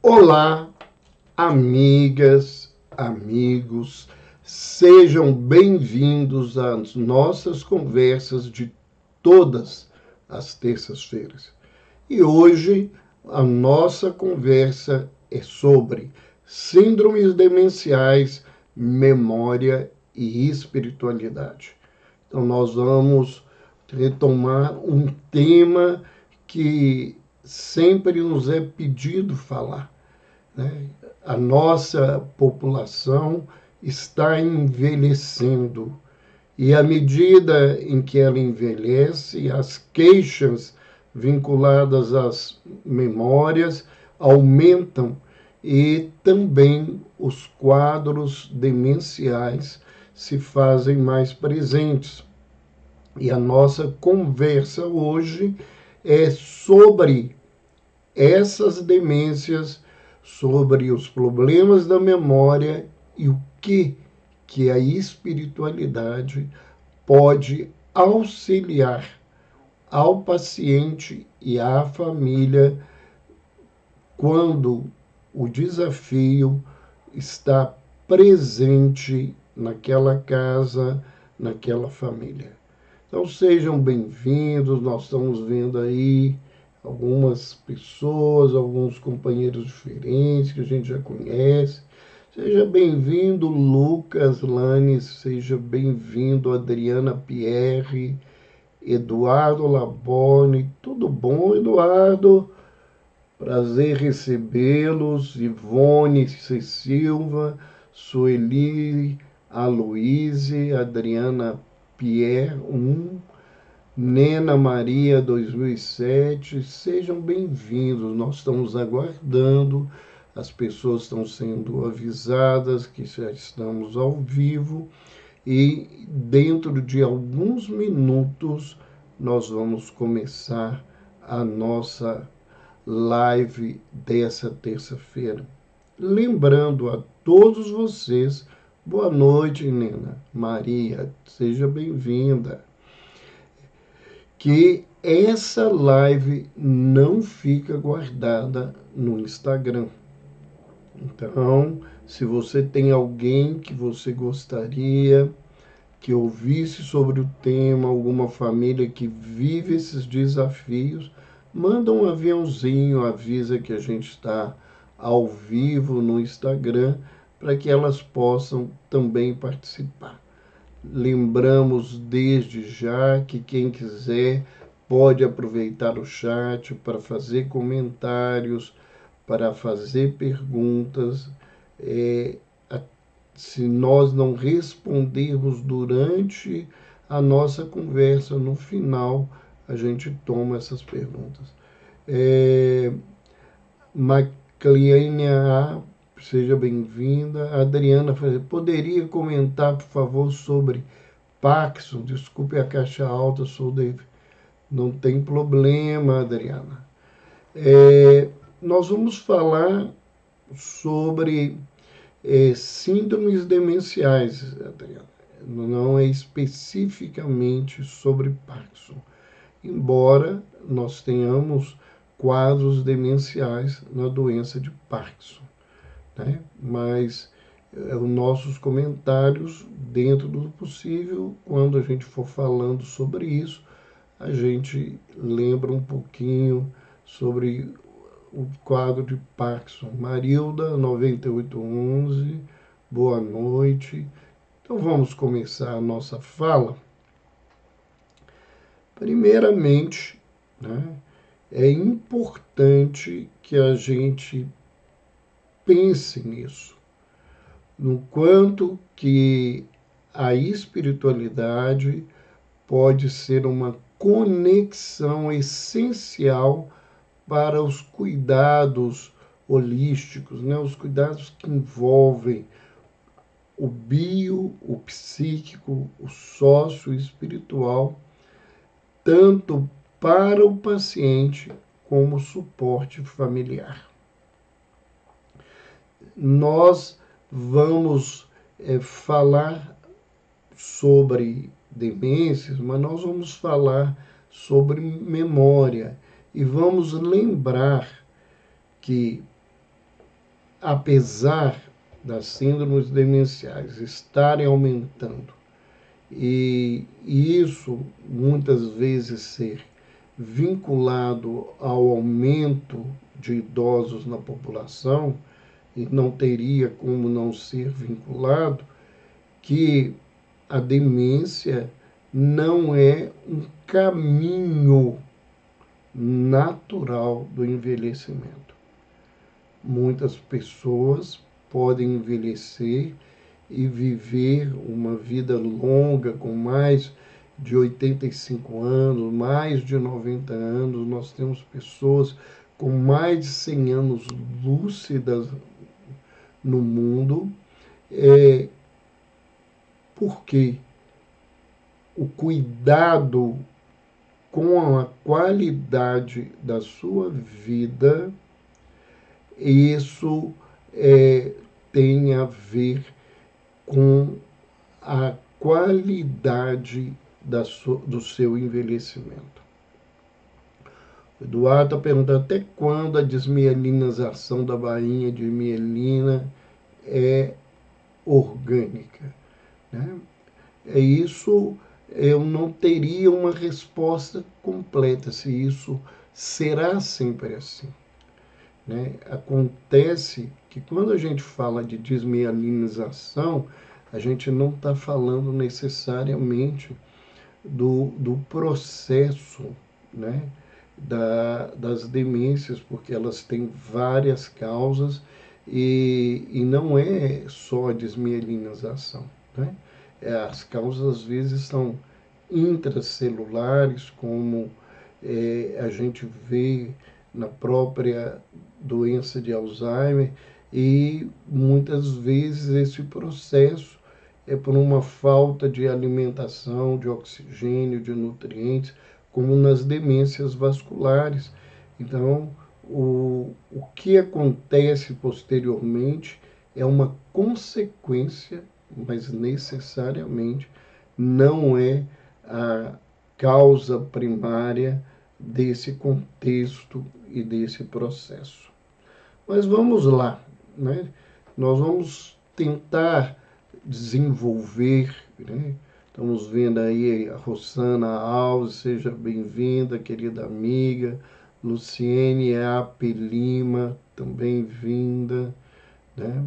Olá, amigas, amigos, sejam bem-vindos às nossas conversas de todas as terças-feiras. E hoje a nossa conversa é sobre síndromes demenciais, memória e espiritualidade. Então, nós vamos retomar um tema que sempre nos é pedido falar, né? A nossa população está envelhecendo e, à medida em que ela envelhece, as queixas vinculadas às memórias aumentam e também os quadros demenciais se fazem mais presentes. E a nossa conversa hoje é sobre essas demências, sobre os problemas da memória e o que a espiritualidade pode auxiliar ao paciente e à família quando o desafio está presente naquela casa, naquela família. Então sejam bem-vindos, nós estamos vendo aí algumas pessoas, alguns companheiros diferentes que a gente já conhece. Seja bem-vindo, Lucas Lanes, seja bem-vindo, Adriana Pierre, Eduardo Labone. Tudo bom, Eduardo? Prazer recebê-los. Ivone Silva, Sueli Aloise, Adriana Pierre 1, Nena Maria 2007, sejam bem-vindos. Nós estamos aguardando, as pessoas estão sendo avisadas que já estamos ao vivo e dentro de alguns minutos nós vamos começar a nossa live dessa terça-feira. Lembrando a todos vocês, boa noite, Nena Maria, seja bem-vinda, que essa live não fica guardada no Instagram. Então, se você tem alguém que você gostaria que ouvisse sobre o tema, alguma família que vive esses desafios, manda um aviãozinho, avisa que a gente está ao vivo no Instagram, para que elas possam também participar. Lembramos desde já que quem quiser pode aproveitar o chat para fazer comentários, para fazer perguntas. Se nós não respondermos durante a nossa conversa, no final a gente toma essas perguntas. Macleane A, seja bem-vinda. Adriana, poderia comentar, por favor, sobre Parkinson? Desculpe a caixa alta, sou David. Não tem problema, Adriana. Nós vamos falar sobre síndromes demenciais, Adriana. Não é especificamente sobre Parkinson, embora nós tenhamos quadros demenciais na doença de Parkinson, né? Mas os nossos comentários, dentro do possível, quando a gente for falando sobre isso, a gente lembra um pouquinho sobre o quadro de Parkinson. Marilda, 9811, boa noite. Então vamos começar a nossa fala. Primeiramente, né, é importante que a gente pense nisso, no quanto que a espiritualidade pode ser uma conexão essencial para os cuidados holísticos, né? Os cuidados que envolvem o bio, o psíquico, o sócio-espiritual, tanto para o paciente como suporte familiar. Nós vamos falar sobre demências, mas nós vamos falar sobre memória e vamos lembrar que apesar das síndromes demenciais estarem aumentando e isso muitas vezes ser vinculado ao aumento de idosos na população, e não teria como não ser vinculado, que a demência não é um caminho natural do envelhecimento. Muitas pessoas podem envelhecer e viver uma vida longa com mais de 85 anos, mais de 90 anos. Nós temos pessoas com mais de 100 anos lúcidas no mundo, porque o cuidado com a qualidade da sua vida, isso tem a ver com a qualidade do seu envelhecimento. O Eduardo está perguntando até quando a desmielinização da bainha de mielina é orgânica. Né? Isso eu não teria uma resposta completa se isso será sempre assim. Né? Acontece que quando a gente fala de desmielinização, a gente não está falando necessariamente do processo, né, das demências, porque elas têm várias causas e não é só a desmielinização. Né? As causas às vezes são intracelulares, como a gente vê na própria doença de Alzheimer, e muitas vezes esse processo é por uma falta de alimentação, de oxigênio, de nutrientes, como nas demências vasculares. Então, o que acontece posteriormente é uma consequência, mas necessariamente não é a causa primária desse contexto e desse processo. Mas vamos lá, né? Nós vamos tentar desenvolver, né? Estamos vendo aí a Rosana Alves, seja bem-vinda, querida amiga. Luciene A.P. Lima, também vinda. Né?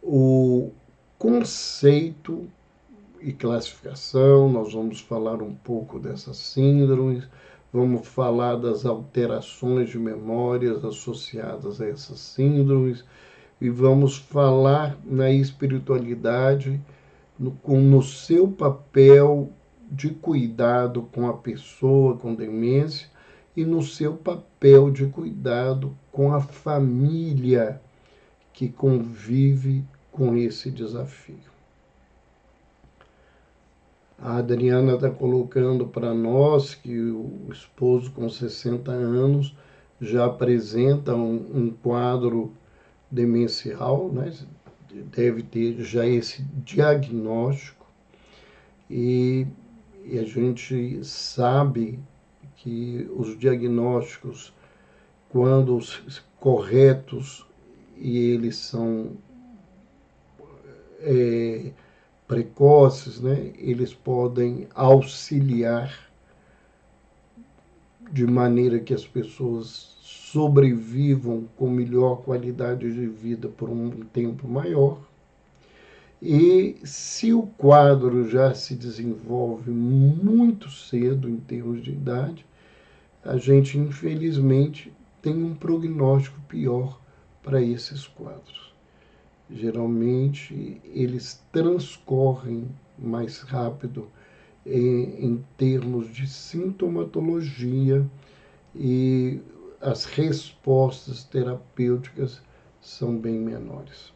O conceito e classificação, nós vamos falar um pouco dessas síndromes, vamos falar das alterações de memórias associadas a essas síndromes, e vamos falar na espiritualidade, no seu papel de cuidado com a pessoa com demência e no seu papel de cuidado com a família que convive com esse desafio. A Adriana está colocando para nós que o esposo com 60 anos já apresenta um quadro demencial, né? Deve ter já esse diagnóstico, e a gente sabe que os diagnósticos, quando corretos e eles são precoces, né, eles podem auxiliar de maneira que as pessoas sobrevivam com melhor qualidade de vida por um tempo maior. E se o quadro já se desenvolve muito cedo em termos de idade, a gente infelizmente tem um prognóstico pior para esses quadros. Geralmente eles transcorrem mais rápido em termos de sintomatologia, e as respostas terapêuticas são bem menores.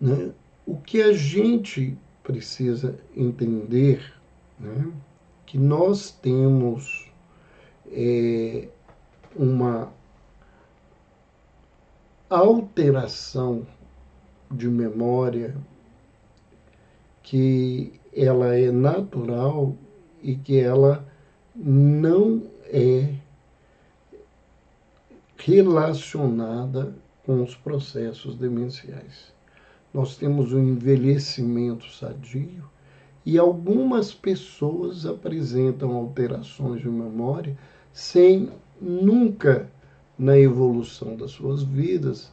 Né? O que a gente precisa entender, né, que nós temos uma alteração de memória que ela é natural e que ela não é relacionada com os processos demenciais. Nós temos um envelhecimento sadio e algumas pessoas apresentam alterações de memória sem nunca, na evolução das suas vidas,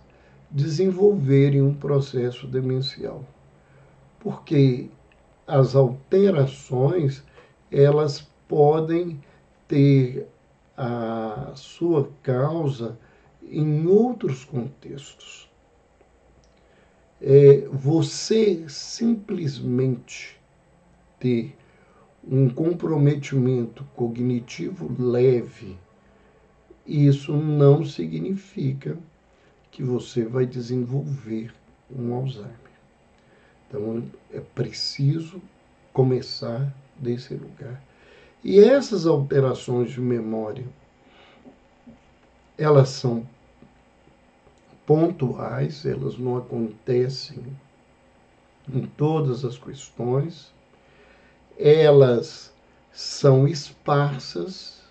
desenvolverem um processo demencial. Porque as alterações, elas podem ter a sua causa em outros contextos. Você simplesmente ter um comprometimento cognitivo leve, isso não significa que você vai desenvolver um Alzheimer. Então, é preciso começar desse lugar. E essas alterações de memória, elas são pontuais, elas não acontecem em todas as questões, elas são esparsas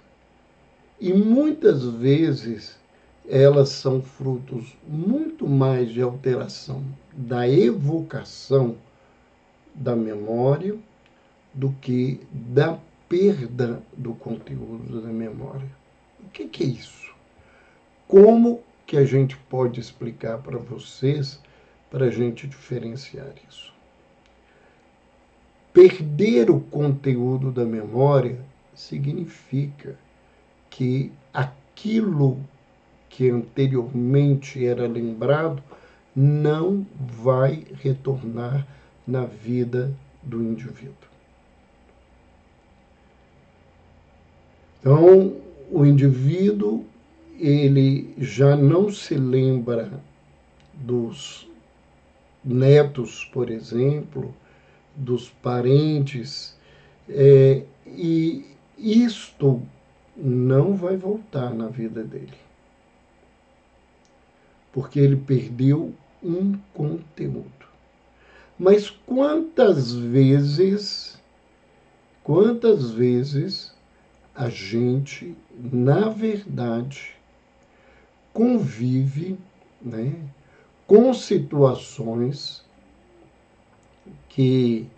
e muitas vezes elas são frutos muito mais de alteração da evocação da memória do que da perda do conteúdo da memória. O que é isso? Como que a gente pode explicar para vocês, para a gente diferenciar isso? Perder o conteúdo da memória significa que aquilo que anteriormente era lembrado não vai retornar na vida do indivíduo. Então, o indivíduo, ele já não se lembra dos netos, por exemplo, dos parentes, e isto não vai voltar na vida dele, porque ele perdeu um conteúdo. Mas quantas vezes a gente, na verdade, convive, né, com situações que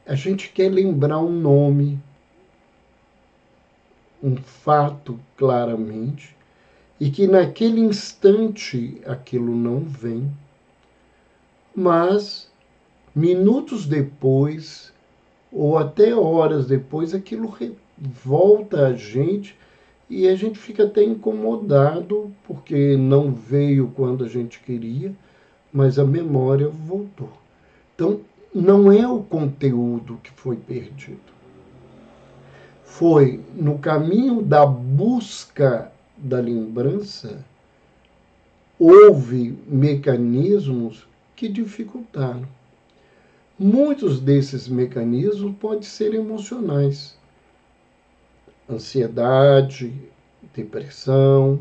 a gente quer lembrar um nome, um fato claramente, e que naquele instante aquilo não vem, mas minutos depois, ou até horas depois, aquilo volta a gente e a gente fica até incomodado, porque não veio quando a gente queria, mas a memória voltou. Então, não é o conteúdo que foi perdido. Foi no caminho da busca da lembrança, houve mecanismos que dificultaram. Muitos desses mecanismos podem ser emocionais. Ansiedade, depressão,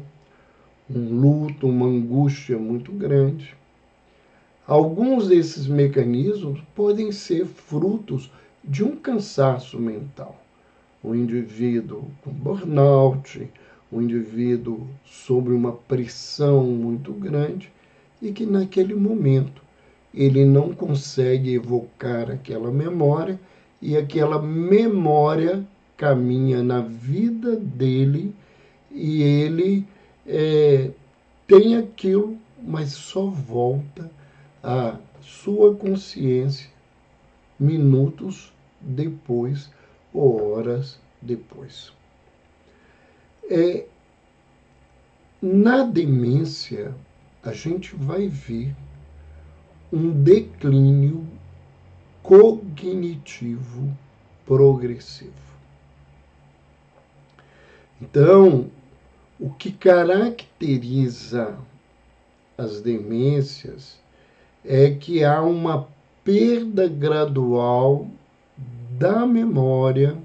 um luto, uma angústia muito grande. Alguns desses mecanismos podem ser frutos de um cansaço mental. O indivíduo com burnout, o indivíduo sob uma pressão muito grande e que naquele momento ele não consegue evocar aquela memória e aquela memória caminha na vida dele e ele tem aquilo, mas só volta à sua consciência minutos depois ou horas depois. Na demência, a gente vai ver um declínio cognitivo progressivo. Então, o que caracteriza as demências é que há uma perda gradual da memória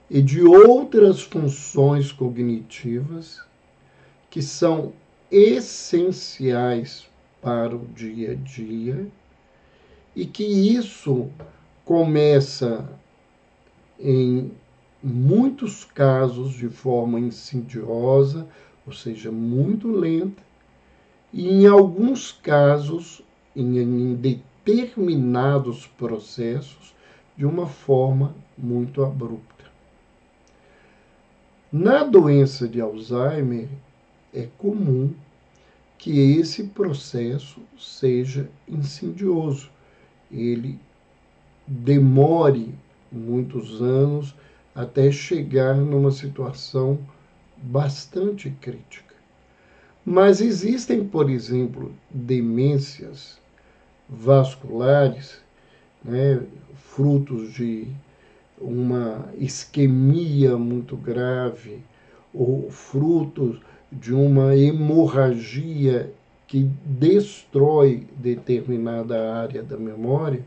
e de outras funções cognitivas que são essenciais para o dia a dia e que isso começa, em muitos casos, de forma insidiosa, ou seja, muito lenta, e em alguns casos, em determinados processos, de uma forma muito abrupta. Na doença de Alzheimer, é comum que esse processo seja insidioso, ele demore muitos anos até chegar numa situação bastante crítica. Mas existem, por exemplo, demências vasculares, né, frutos de uma isquemia muito grave ou frutos de uma hemorragia que destrói determinada área da memória,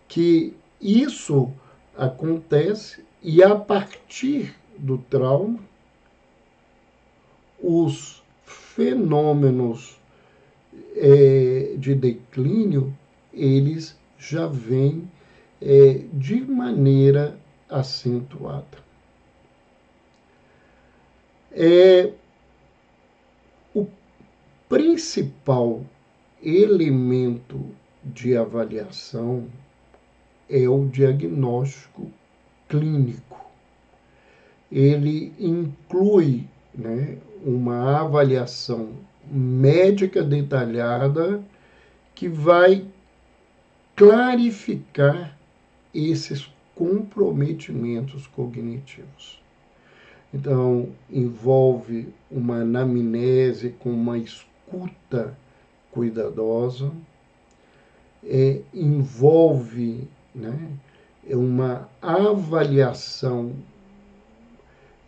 que isso acontece e a partir do trauma, os fenômenos de declínio, eles já vêm de maneira acentuada. O principal elemento de avaliação é o diagnóstico clínico. Ele inclui, né, uma avaliação médica detalhada que vai clarificar esses comprometimentos cognitivos. Então, envolve uma anamnese com uma escuta cuidadosa, envolve, né, uma avaliação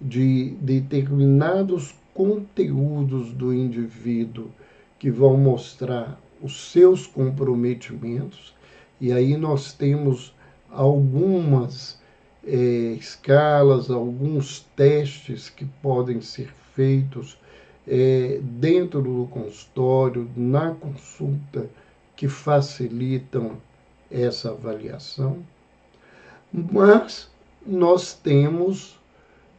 de determinados conteúdos do indivíduo que vão mostrar os seus comprometimentos, e aí nós temos algumas escalas, alguns testes que podem ser feitos dentro do consultório, na consulta, que facilitam essa avaliação. Mas nós temos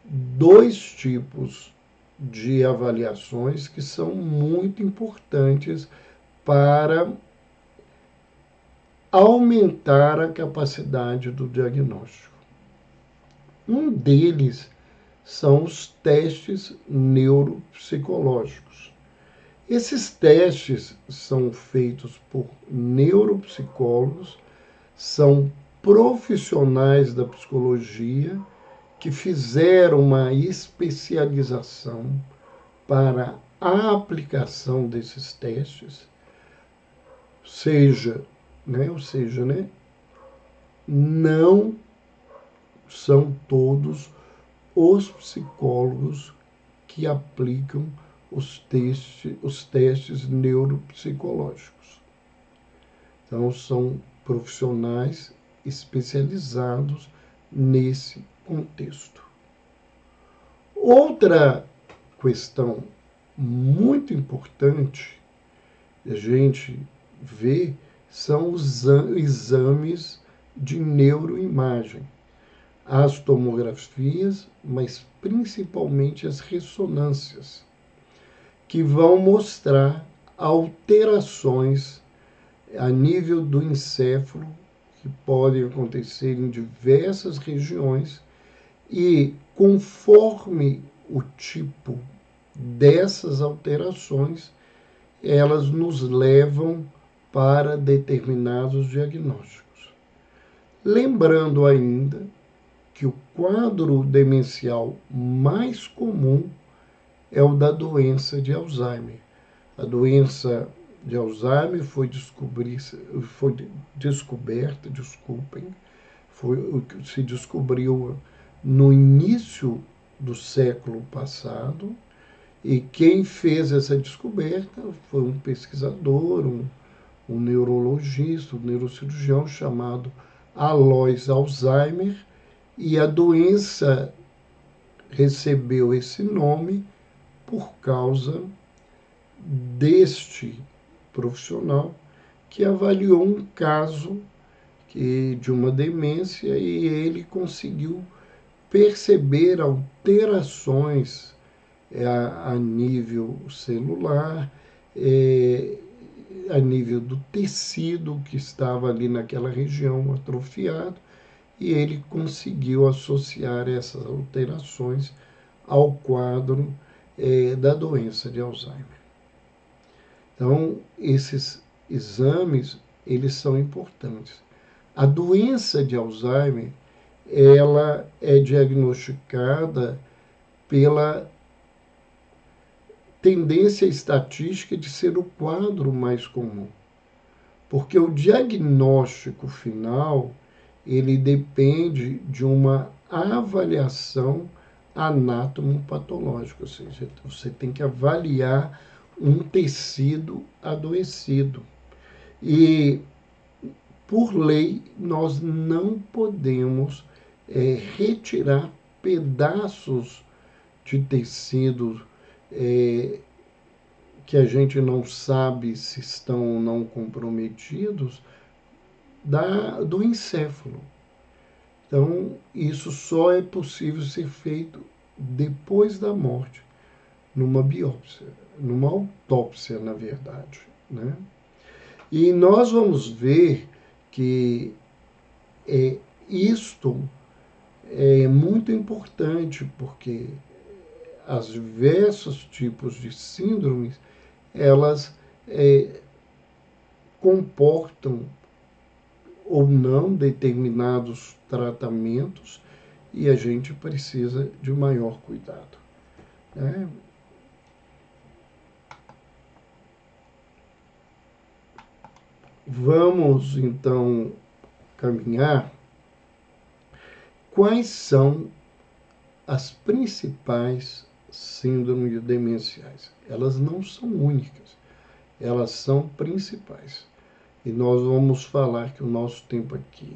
dois tipos de avaliações que são muito importantes para aumentar a capacidade do diagnóstico. Um deles são os testes neuropsicológicos. Esses testes são feitos por neuropsicólogos, são profissionais da psicologia que fizeram uma especialização para a aplicação desses testes, ou seja, não são todos os psicólogos que aplicam os testes neuropsicológicos. Então, são profissionais especializados nesse contexto. Outra questão muito importante a gente ver são os exames de neuroimagem, as tomografias, mas principalmente as ressonâncias, que vão mostrar alterações a nível do encéfalo, que podem acontecer em diversas regiões, e conforme o tipo dessas alterações, elas nos levam para determinados diagnósticos. Lembrando ainda que o quadro demencial mais comum é o da doença de Alzheimer. A doença de Alzheimer foi descoberta, se descobriu no início do século passado, e quem fez essa descoberta foi um pesquisador, um neurologista, um neurocirurgião chamado Alois Alzheimer, e a doença recebeu esse nome por causa deste profissional que avaliou um caso de uma demência e ele conseguiu perceber alterações a nível celular, a nível do tecido que estava ali naquela região atrofiado, e ele conseguiu associar essas alterações ao quadro da doença de Alzheimer. Então, esses exames, eles são importantes. A doença de Alzheimer, ela é diagnosticada pela tendência estatística de ser o quadro mais comum. Porque o diagnóstico final, ele depende de uma avaliação anatomopatológica, ou seja, você tem que avaliar um tecido adoecido. E, por lei, nós não podemos retirar pedaços de tecido que a gente não sabe se estão ou não comprometidos do encéfalo. Então, isso só é possível ser feito depois da morte, numa biópsia, numa autópsia, na verdade, né? E nós vamos ver que isto é muito importante, porque os diversos tipos de síndromes, elas comportam ou não determinados tratamentos e a gente precisa de maior cuidado, né? Vamos, então, caminhar. Quais são as principais síndromes demenciais? Elas não são únicas, elas são principais. E nós vamos falar que o nosso tempo aqui,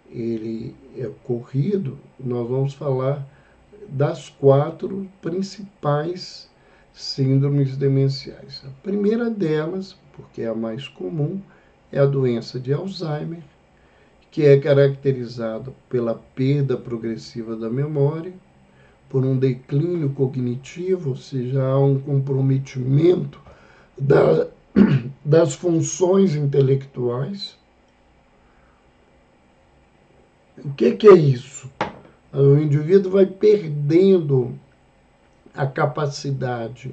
ele é corrido, nós vamos falar das 4 principais síndromes demenciais. A primeira delas, porque é a mais comum, é a doença de Alzheimer, que é caracterizada pela perda progressiva da memória, por um declínio cognitivo, ou seja, há um comprometimento das funções intelectuais. O que é isso? O indivíduo vai perdendo a capacidade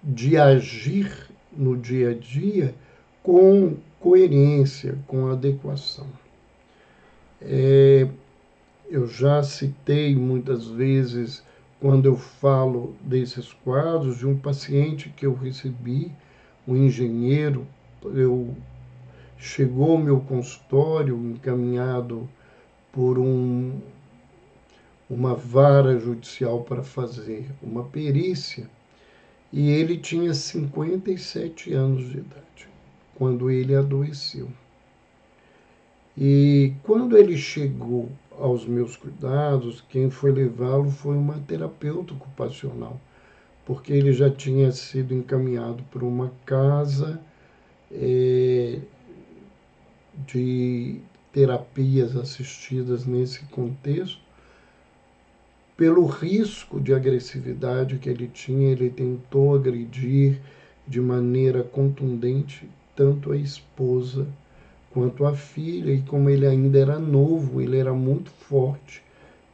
de agir no dia a dia com coerência, com adequação. Eu já citei muitas vezes, quando eu falo desses quadros, de um paciente que eu recebi, um engenheiro, chegou ao meu consultório encaminhado por uma vara judicial para fazer uma perícia, e ele tinha 57 anos de idade, quando ele adoeceu. E quando ele chegou aos meus cuidados, quem foi levá-lo foi uma terapeuta ocupacional, porque ele já tinha sido encaminhado para uma casa de terapias assistidas nesse contexto. Pelo risco de agressividade que ele tinha, ele tentou agredir de maneira contundente tanto a esposa quanto a filha, e como ele ainda era novo, ele era muito forte,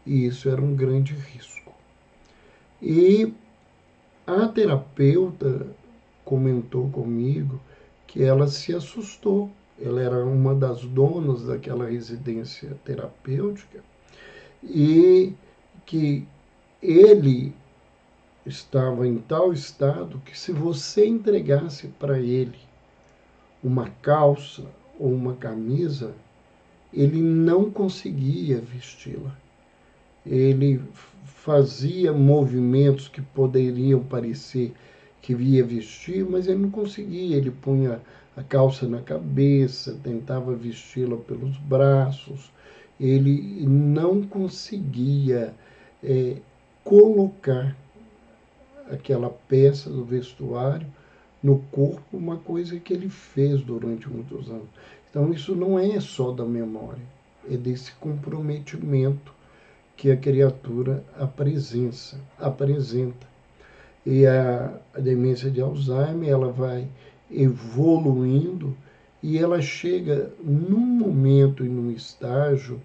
e isso era um grande risco. E a terapeuta comentou comigo que ela se assustou. Ela era uma das donas daquela residência terapêutica e que ele estava em tal estado que, se você entregasse para ele uma calça ou uma camisa, ele não conseguia vesti-la. Ele fazia movimentos que poderiam parecer que ia vestir, mas ele não conseguia. Ele punha a calça na cabeça, tentava vesti-la pelos braços, ele não conseguia colocar aquela peça do vestuário no corpo, uma coisa que ele fez durante muitos anos. Então, isso não é só da memória, é desse comprometimento que a criatura apresenta. E a demência de Alzheimer, ela vai evoluindo e ela chega num momento e num estágio,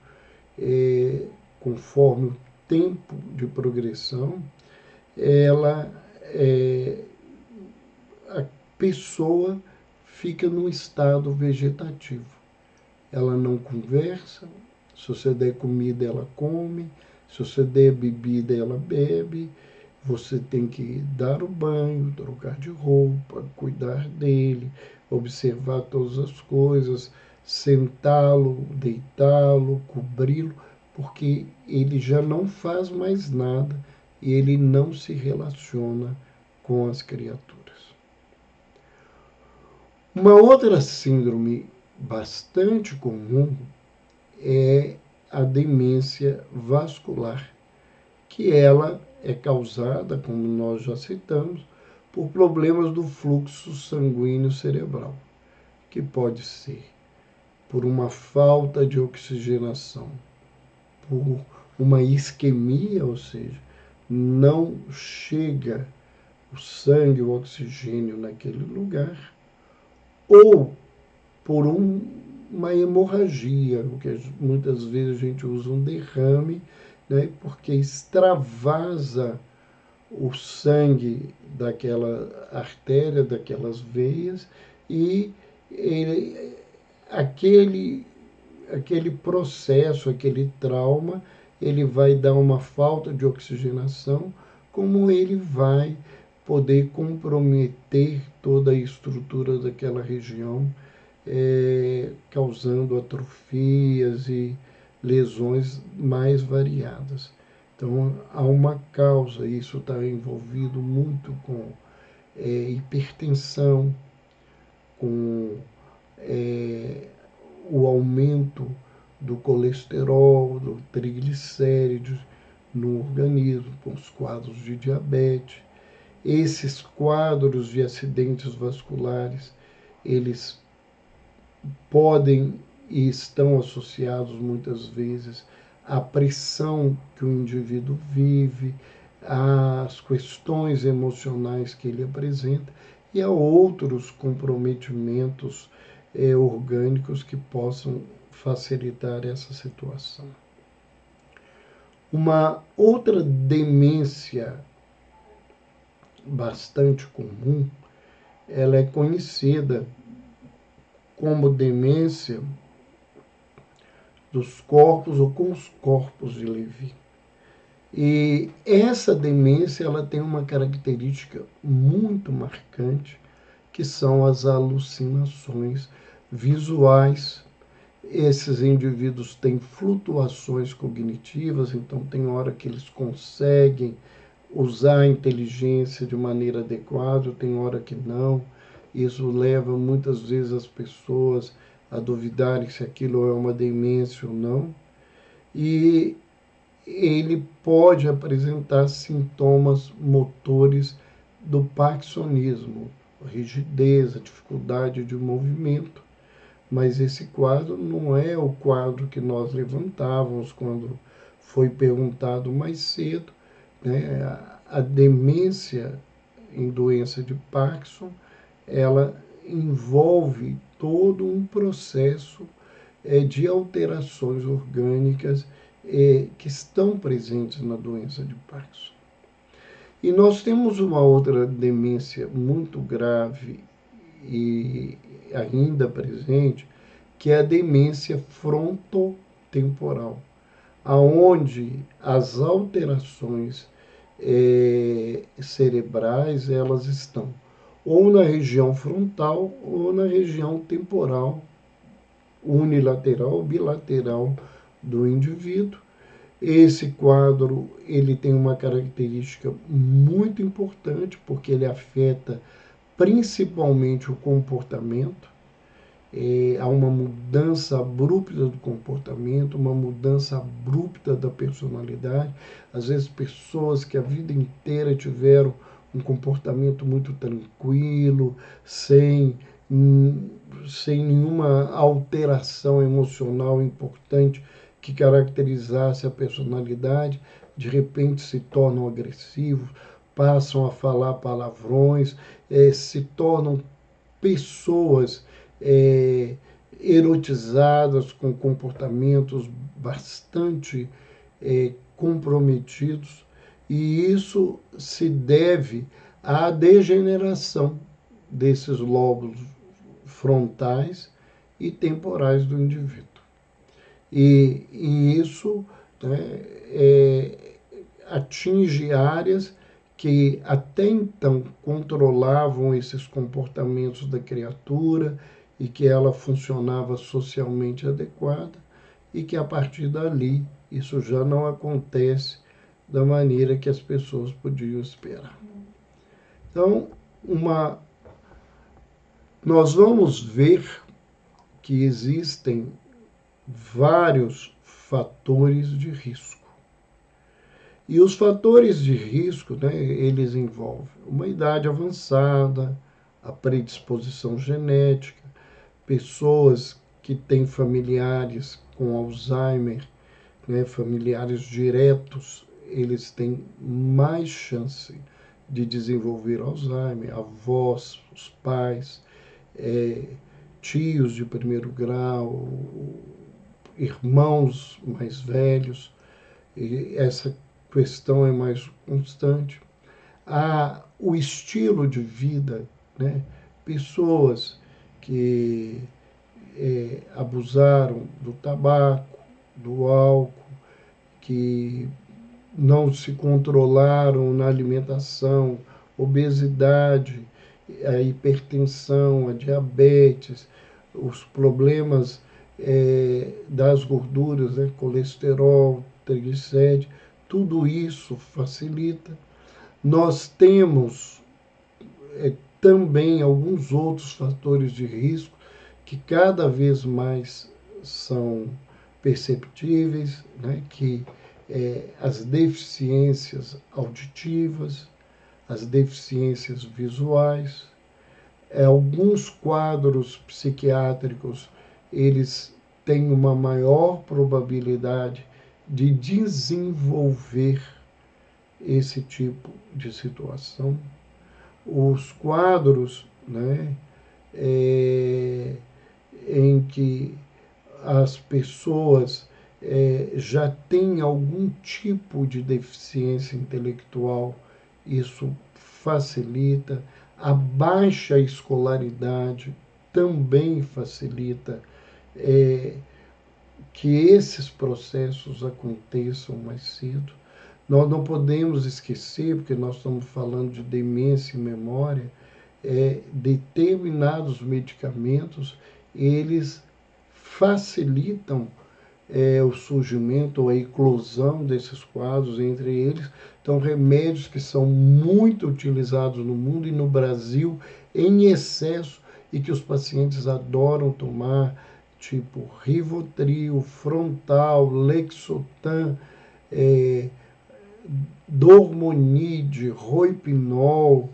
conforme o tempo de progressão, ela, a pessoa fica num estado vegetativo. Ela não conversa, se você der comida, ela come, se você der bebida, ela bebe, você tem que dar o banho, trocar de roupa, cuidar dele, observar todas as coisas, sentá-lo, deitá-lo, cobri-lo, porque ele já não faz mais nada e ele não se relaciona com as criaturas. Uma outra síndrome bastante comum é a demência vascular, que ela é causada, como nós já citamos, por problemas do fluxo sanguíneo cerebral, que pode ser por uma falta de oxigenação, por uma isquemia, ou seja, não chega o sangue, o oxigênio naquele lugar, ou por uma hemorragia, porque muitas vezes a gente usa um derrame, né, porque extravasa o sangue daquela artéria, daquelas veias, e ele, aquele, aquele processo, aquele trauma, ele vai dar uma falta de oxigenação, como ele vai poder comprometer toda a estrutura daquela região, causando atrofias e lesões mais variadas. Então, há uma causa, isso está envolvido muito com hipertensão, com o aumento do colesterol, do triglicéridos no organismo, com os quadros de diabetes. Esses quadros de acidentes vasculares, eles podem e estão associados muitas vezes à pressão que o indivíduo vive, às questões emocionais que ele apresenta e a outros comprometimentos orgânicos que possam facilitar essa situação. Uma outra demência bastante comum, ela é conhecida como demência dos corpos ou com os corpos de Levi. E essa demência, ela tem uma característica muito marcante, que são as alucinações visuais. Esses indivíduos têm flutuações cognitivas, então tem hora que eles conseguem usar a inteligência de maneira adequada, tem hora que não. Isso leva muitas vezes as pessoas a duvidarem se aquilo é uma demência ou não. E ele pode apresentar sintomas motores do parkinsonismo, rigidez, a dificuldade de movimento. Mas esse quadro não é o quadro que nós levantávamos quando foi perguntado mais cedo, né? A demência em doença de Parkinson, ela envolve todo um processo de alterações orgânicas que estão presentes na doença de Parkinson. E nós temos uma outra demência muito grave e ainda presente, que é a demência frontotemporal, aonde as alterações cerebrais, elas estão ou na região frontal ou na região temporal, unilateral ou bilateral do indivíduo. Esse quadro, ele tem uma característica muito importante, porque ele afeta principalmente o comportamento. Há uma mudança abrupta do comportamento, uma mudança abrupta da personalidade. Às vezes, pessoas que a vida inteira tiveram um comportamento muito tranquilo, sem nenhuma alteração emocional importante que caracterizasse a personalidade, de repente se tornam agressivos, passam a falar palavrões, se tornam pessoas erotizadas com comportamentos bastante comprometidos, e isso se deve à degeneração desses lóbulos frontais e temporais do indivíduo. E isso, né, atinge áreas que até então controlavam esses comportamentos da criatura e que ela funcionava socialmente adequada, e que a partir dali isso já não acontece da maneira que as pessoas podiam esperar. Então, nós vamos ver que existem vários fatores de risco. E os fatores de risco, né, eles envolvem uma idade avançada, a predisposição genética, pessoas que têm familiares com Alzheimer, né, familiares diretos, eles têm mais chance de desenvolver Alzheimer, avós, os pais, tios de primeiro grau, irmãos mais velhos, e essa questão é mais constante. O estilo de vida, né? Pessoas que abusaram do tabaco, do álcool, que não se controlaram na alimentação, obesidade, a hipertensão, a diabetes, os problemas das gorduras, né, colesterol, triglicérides, tudo isso facilita. Nós temos também alguns outros fatores de risco que cada vez mais são perceptíveis, né, que as deficiências auditivas, as deficiências visuais, alguns quadros psiquiátricos, eles têm uma maior probabilidade de desenvolver esse tipo de situação. Os quadros, né, em que as pessoas já têm algum tipo de deficiência intelectual, isso facilita. A baixa escolaridade também facilita que esses processos aconteçam mais cedo. Nós não podemos esquecer, porque nós estamos falando de demência e memória, determinados medicamentos, eles facilitam o surgimento ou a eclosão desses quadros, entre eles. Então, remédios que são muito utilizados no mundo e no Brasil em excesso e que os pacientes adoram tomar, tipo Rivotril, Frontal, Lexotan, Dormonide, Roipinol,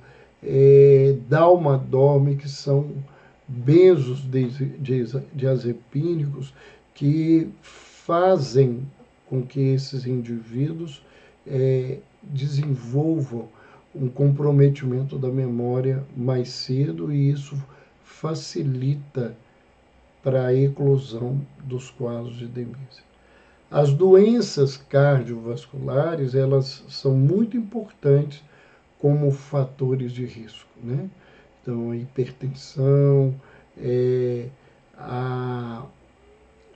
Dalmadorme, que são benzodiazepínicos que fazem com que esses indivíduos desenvolvam um comprometimento da memória mais cedo, e isso facilita para a eclosão dos quadros de demência. As doenças cardiovasculares, elas são muito importantes como fatores de risco, né? Então, a hipertensão,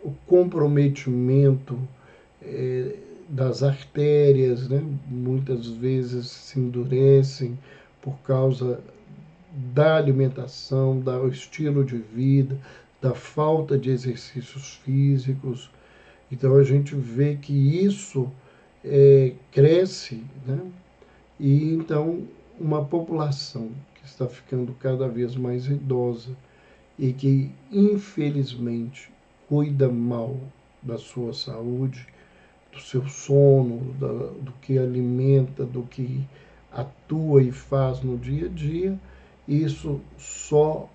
o comprometimento das artérias, né? Muitas vezes se endurecem por causa da alimentação, do estilo de vida, da falta de exercícios físicos. Então, a gente vê que isso cresce, né? E então uma população que está ficando cada vez mais idosa e que, infelizmente, cuida mal da sua saúde, do seu sono, do que alimenta, do que atua e faz no dia a dia, isso só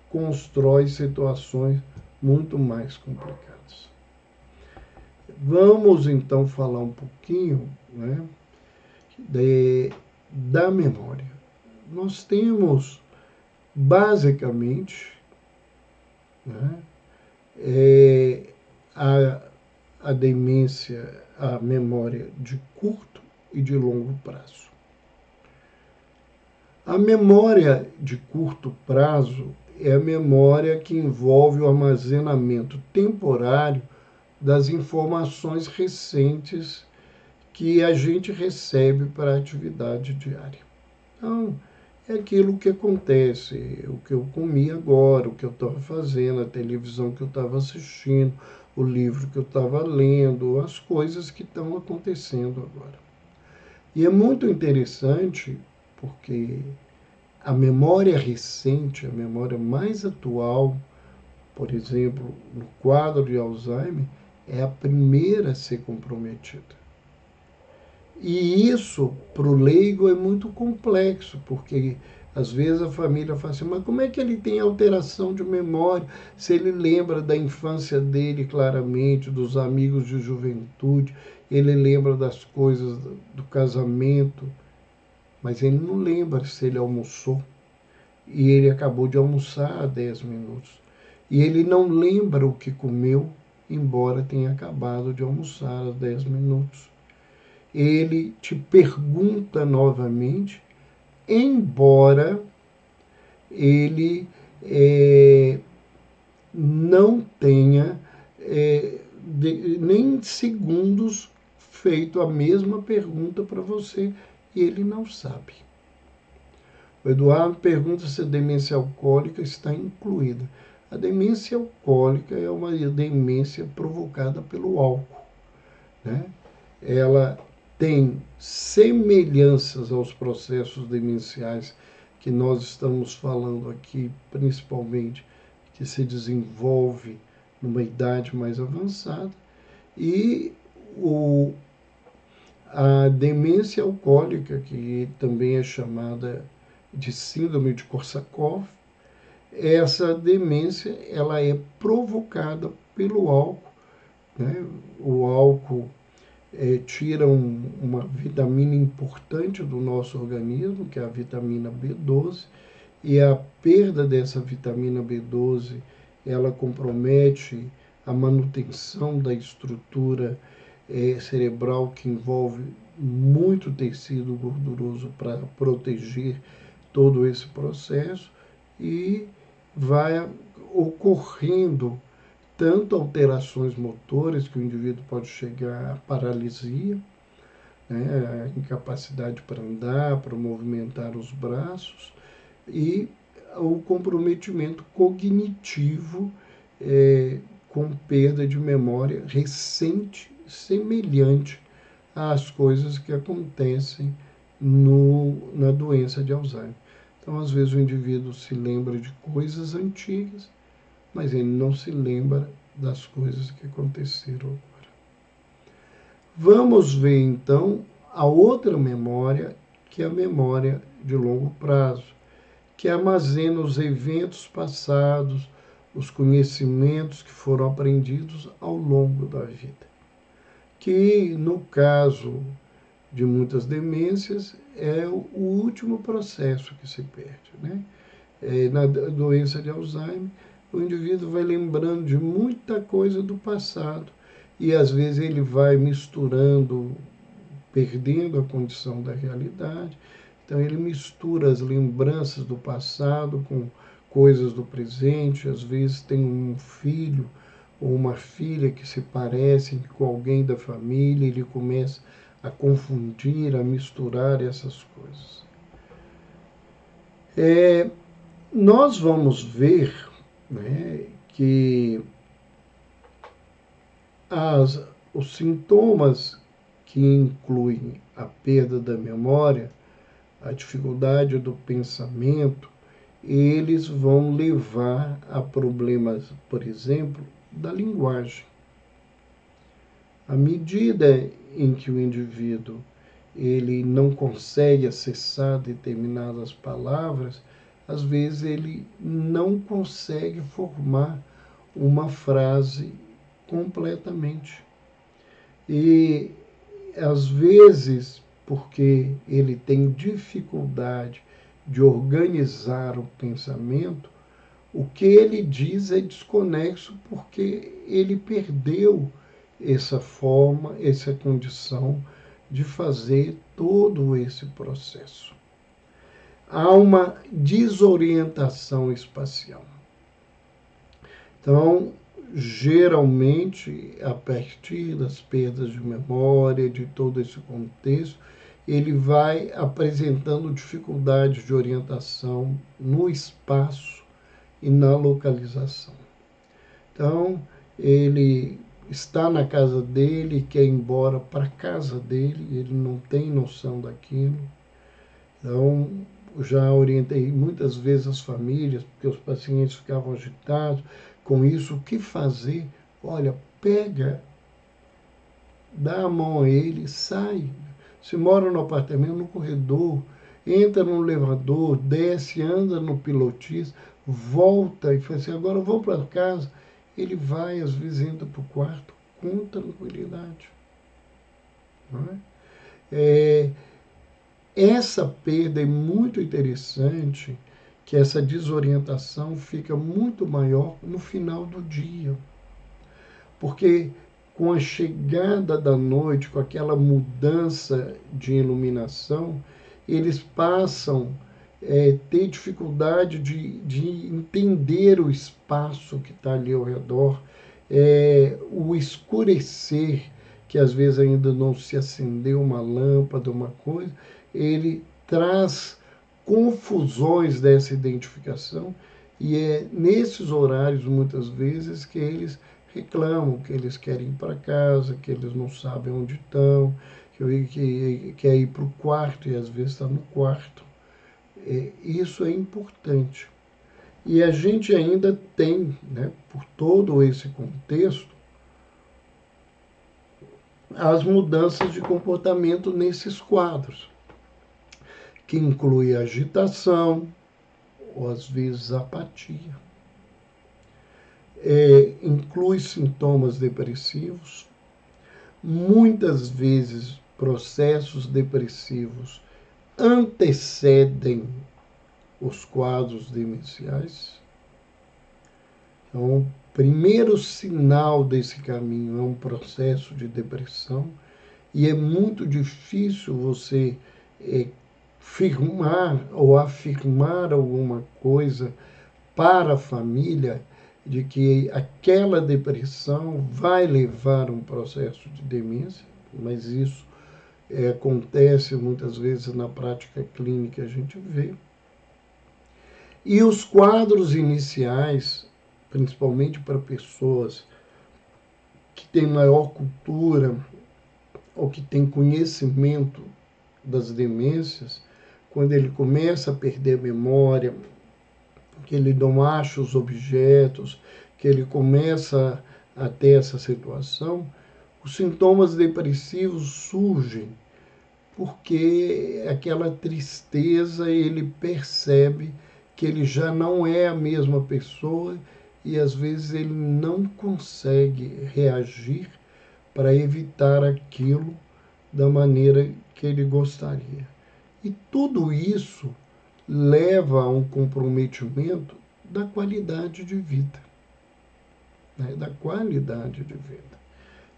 constrói situações muito mais complicadas. Vamos então falar um pouquinho, né, da memória. Nós temos, basicamente, né, a, a demência, a memória de curto e de longo prazo. A memória de curto prazo é a memória que envolve o armazenamento temporário das informações recentes que a gente recebe para a atividade diária. Então, é aquilo que acontece, o que eu comi agora, o que eu estava fazendo, a televisão que eu estava assistindo, o livro que eu estava lendo, as coisas que estão acontecendo agora. E é muito interessante porque a memória recente, a memória mais atual, por exemplo, no quadro de Alzheimer, é a primeira a ser comprometida. E isso, para o leigo, é muito complexo, porque às vezes a família fala assim, mas como é que ele tem alteração de memória se ele lembra da infância dele claramente, dos amigos de juventude, ele lembra das coisas do casamento, mas ele não lembra se ele almoçou. E ele acabou de almoçar há 10 minutos. E ele não lembra o que comeu, embora tenha acabado de almoçar há 10 minutos. Ele te pergunta novamente, embora ele não tenha nem segundos feito a mesma pergunta para você e ele não sabe. O Eduardo pergunta se a demência alcoólica está incluída. A demência alcoólica é uma demência provocada pelo álcool, né? Ela tem semelhanças aos processos demenciais que nós estamos falando aqui, principalmente, que se desenvolve numa idade mais avançada, e a demência alcoólica, que também é chamada de síndrome de Korsakoff, essa demência ela é provocada pelo álcool, né? O álcool tira uma vitamina importante do nosso organismo, que é a vitamina B12, e a perda dessa vitamina B12 ela compromete a manutenção da estrutura cerebral, que envolve muito tecido gorduroso para proteger todo esse processo, e vai ocorrendo tanto alterações motoras, que o indivíduo pode chegar à paralisia, né, a incapacidade para andar, para movimentar os braços, e o comprometimento cognitivo com perda de memória recente, semelhante às coisas que acontecem na doença de Alzheimer. Então, às vezes, o indivíduo se lembra de coisas antigas, mas ele não se lembra das coisas que aconteceram agora. Vamos ver, então, a outra memória, que é a memória de longo prazo, que armazena os eventos passados, os conhecimentos que foram aprendidos ao longo da vida. Que, no caso de muitas demências, é o último processo que se perde, né? Na doença de Alzheimer, o indivíduo vai lembrando de muita coisa do passado e às vezes ele vai misturando, perdendo a condição da realidade. Então ele mistura as lembranças do passado com coisas do presente. Às vezes tem um filho ou uma filha que se parecem com alguém da família, ele começa a confundir, a misturar essas coisas. Nós vamos ver, né, que os sintomas que incluem a perda da memória, a dificuldade do pensamento, eles vão levar a problemas, por exemplo, da linguagem. À medida em que o indivíduo ele não consegue acessar determinadas palavras, às vezes ele não consegue formar uma frase completamente. E, às vezes, porque ele tem dificuldade de organizar o pensamento, o que ele diz é desconexo porque ele perdeu essa forma, essa condição de fazer todo esse processo. Há uma desorientação espacial. Então, geralmente, a partir das perdas de memória, de todo esse contexto, ele vai apresentando dificuldades de orientação no espaço e na localização. Então, ele está na casa dele, quer ir embora para a casa dele, ele não tem noção daquilo. Então, já orientei muitas vezes as famílias, porque os pacientes ficavam agitados com isso, o que fazer? Olha, pega, dá a mão a ele, sai. Se mora no apartamento, no corredor, entra no elevador, desce, anda no pilotis, volta e fala assim, agora eu vou para casa. Ele vai, às vezes, entra para o quarto com tranquilidade. Não é? Essa perda é muito interessante, que essa desorientação fica muito maior no final do dia. Porque com a chegada da noite, com aquela mudança de iluminação, eles passam a ter dificuldade de entender o espaço que está ali ao redor, o escurecer, que às vezes ainda não se acendeu uma lâmpada, uma coisa, ele traz confusões dessa identificação e é nesses horários, muitas vezes, que eles reclamam, que eles querem ir para casa, que eles não sabem onde estão, que quer ir para o quarto e às vezes está no quarto. Isso é importante. E a gente ainda tem, né, por todo esse contexto, as mudanças de comportamento nesses quadros, que inclui agitação ou às vezes apatia. Inclui sintomas depressivos, muitas vezes processos depressivos antecedem os quadros demenciais. Então, o primeiro sinal desse caminho é um processo de depressão e é muito difícil você firmar ou afirmar alguma coisa para a família de que aquela depressão vai levar a um processo de demência, mas isso acontece muitas vezes na prática clínica, a gente vê. E os quadros iniciais, principalmente para pessoas que têm maior cultura ou que têm conhecimento das demências, quando ele começa a perder a memória, que ele não acha os objetos, que ele começa a ter essa situação, os sintomas depressivos surgem porque aquela tristeza ele percebe que ele já não é a mesma pessoa e às vezes ele não consegue reagir para evitar aquilo da maneira que ele gostaria. E tudo isso leva a um comprometimento da qualidade de vida, né? Da qualidade de vida.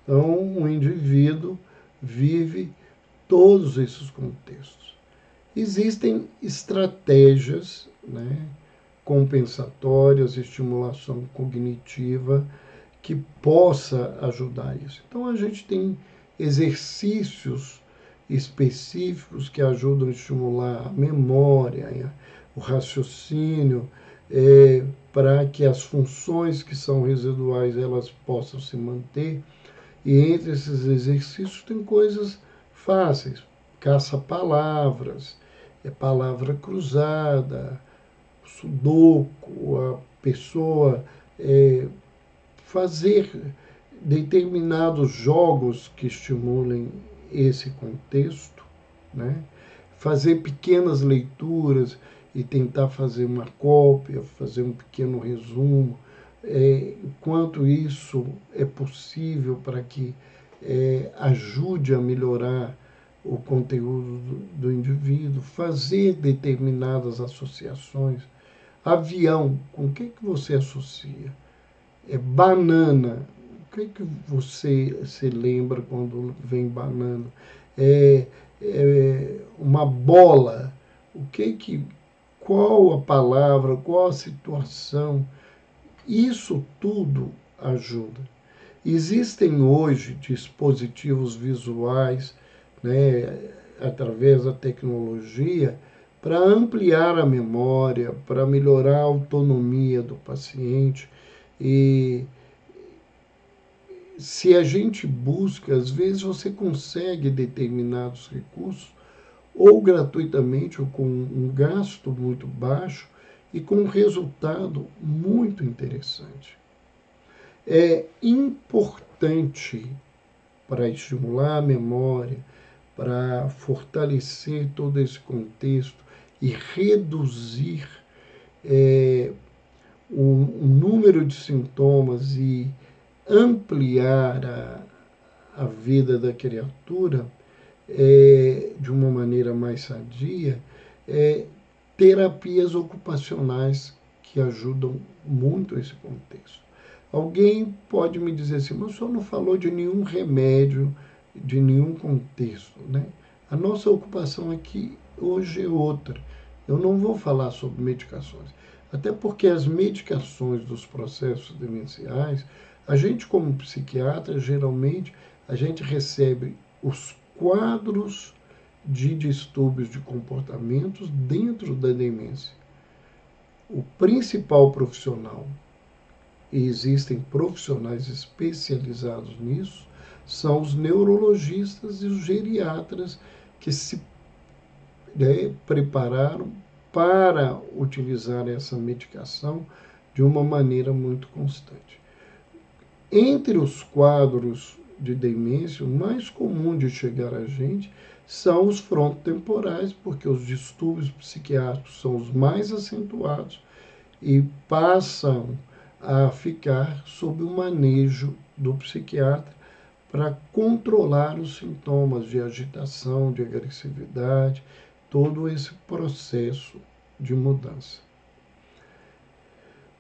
Então, o indivíduo vive todos esses contextos. Existem estratégias, né, compensatórias, estimulação cognitiva, que possa ajudar isso. Então, a gente tem exercícios específicos que ajudam a estimular a memória, o raciocínio, para que as funções que são residuais elas possam se manter. E entre esses exercícios tem coisas fáceis, caça-palavras, palavra cruzada, sudoku, a pessoa fazer determinados jogos que estimulem esse contexto, né? Fazer pequenas leituras e tentar fazer uma cópia, fazer um pequeno resumo, quanto isso é possível para que ajude a melhorar o conteúdo do indivíduo, fazer determinadas associações. Avião, com o que você associa? Banana, o que você se lembra quando vem banana? Uma bola, qual a palavra, qual a situação? Isso tudo ajuda. Existem hoje dispositivos visuais, né, através da tecnologia, para ampliar a memória, para melhorar a autonomia do paciente. E se a gente busca, às vezes você consegue determinados recursos, ou gratuitamente, ou com um gasto muito baixo, e com um resultado muito interessante. É importante para estimular a memória, para fortalecer todo esse contexto e reduzir o número de sintomas e ampliar a vida da criatura de uma maneira mais sadia, terapias ocupacionais que ajudam muito esse contexto. Alguém pode me dizer assim, mas o senhor não falou de nenhum remédio, de nenhum contexto, né? A nossa ocupação aqui hoje é outra. Eu não vou falar sobre medicações, até porque as medicações dos processos demenciais, a gente como psiquiatra, geralmente, a gente recebe os quadros de distúrbios de comportamentos dentro da demência. O principal profissional, e existem profissionais especializados nisso, são os neurologistas e os geriatras que se prepararam para utilizar essa medicação de uma maneira muito constante. Entre os quadros de demência, o mais comum de chegar a gente são os frontotemporais, porque os distúrbios psiquiátricos são os mais acentuados e passam a ficar sob o manejo do psiquiatra para controlar os sintomas de agitação, de agressividade, todo esse processo de mudança.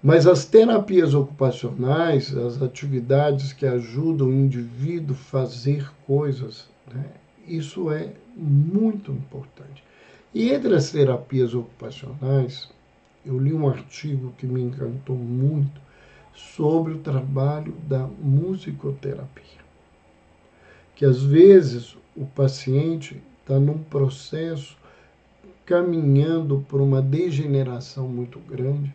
Mas as terapias ocupacionais, as atividades que ajudam o indivíduo a fazer coisas, né, isso é muito importante. E entre as terapias ocupacionais, eu li um artigo que me encantou muito sobre o trabalho da musicoterapia. Que às vezes o paciente está num processo caminhando por uma degeneração muito grande,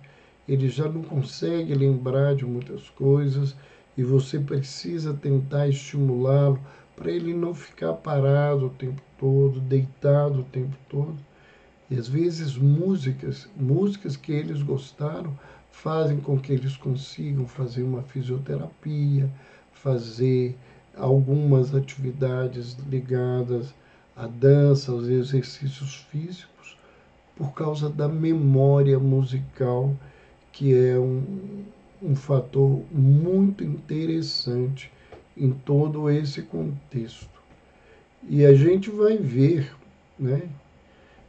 ele já não consegue lembrar de muitas coisas e você precisa tentar estimulá-lo para ele não ficar parado o tempo todo, deitado o tempo todo. E às vezes músicas que eles gostaram, fazem com que eles consigam fazer uma fisioterapia, fazer algumas atividades ligadas à dança, aos exercícios físicos, por causa da memória musical, que é um fator muito interessante em todo esse contexto. E a gente vai ver, né,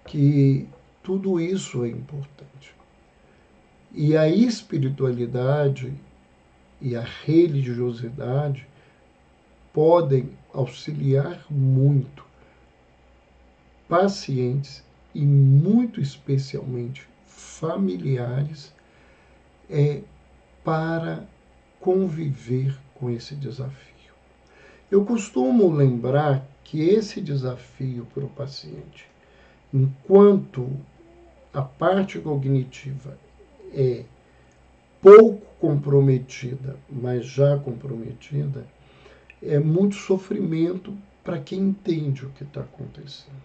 que tudo isso é importante. E a espiritualidade e a religiosidade podem auxiliar muito pacientes e muito especialmente familiares para conviver com esse desafio. Eu costumo lembrar que esse desafio para o paciente, enquanto a parte cognitiva é pouco comprometida, mas já comprometida, é muito sofrimento para quem entende o que está acontecendo.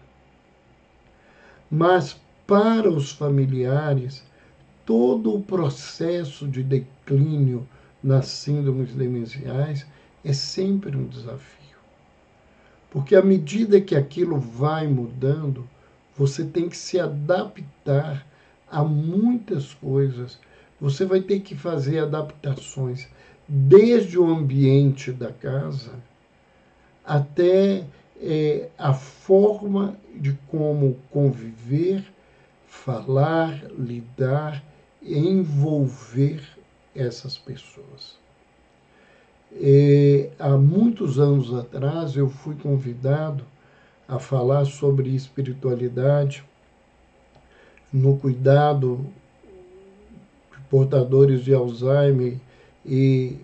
Mas para os familiares, todo o processo de declínio nas síndromes demenciais é sempre um desafio. Porque à medida que aquilo vai mudando, você tem que se adaptar a muitas coisas. Você vai ter que fazer adaptações desde o ambiente da casa até a forma de como conviver, falar, lidar e envolver essas pessoas. Há muitos anos atrás eu fui convidado a falar sobre espiritualidade no cuidado de portadores de Alzheimer e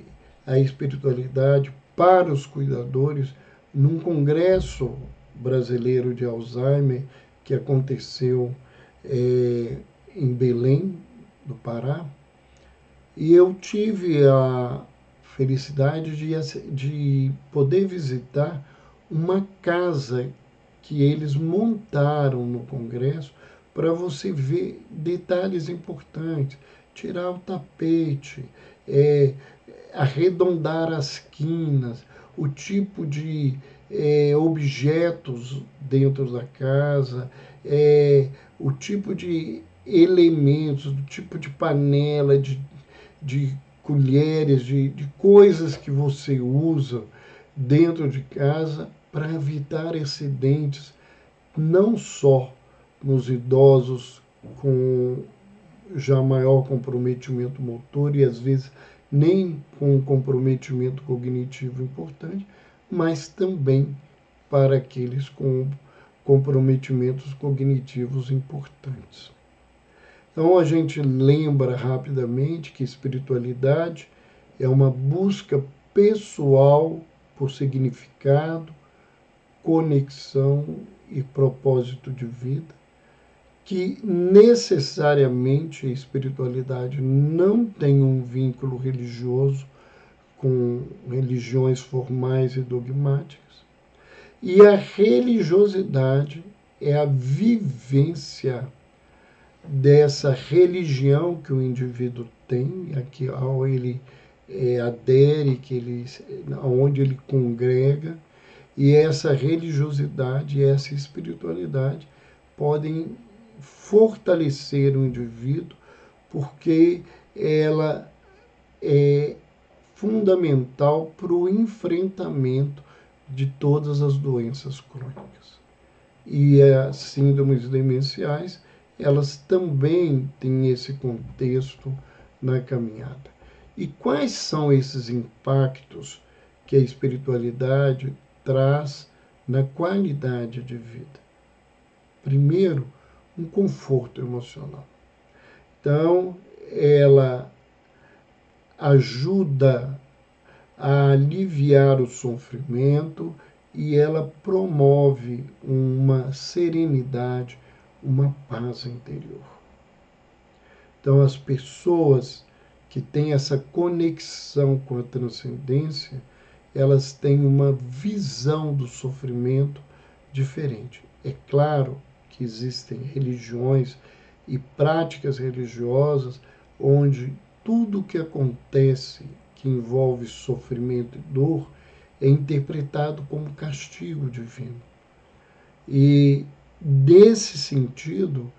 a espiritualidade para os cuidadores num congresso brasileiro de Alzheimer que aconteceu em Belém, do Pará, e eu tive a felicidade de poder visitar uma casa que eles montaram no congresso para você ver detalhes importantes, tirar o tapete, arredondar as quinas, o tipo de objetos dentro da casa, o tipo de elementos, o tipo de panela, de colheres, de coisas que você usa dentro de casa para evitar acidentes, não só nos idosos com já maior comprometimento motor e às vezes nem com um comprometimento cognitivo importante, mas também para aqueles com comprometimentos cognitivos importantes. Então a gente lembra rapidamente que espiritualidade é uma busca pessoal por significado, conexão e propósito de vida, que necessariamente a espiritualidade não tem um vínculo religioso com religiões formais e dogmáticas, e a religiosidade é a vivência dessa religião que o indivíduo tem, ao ele adere, onde ele congrega, e essa religiosidade e essa espiritualidade podem fortalecer o indivíduo, porque ela é fundamental para o enfrentamento de todas as doenças crônicas. E as síndromes demenciais, elas também têm esse contexto na caminhada. E quais são esses impactos que a espiritualidade traz na qualidade de vida? Primeiro, um conforto emocional. Então, ela ajuda a aliviar o sofrimento e ela promove uma serenidade, uma paz interior. Então, as pessoas que têm essa conexão com a transcendência, elas têm uma visão do sofrimento diferente. É claro que existem religiões e práticas religiosas onde tudo que acontece que envolve sofrimento e dor é interpretado como castigo divino. E, nesse sentido,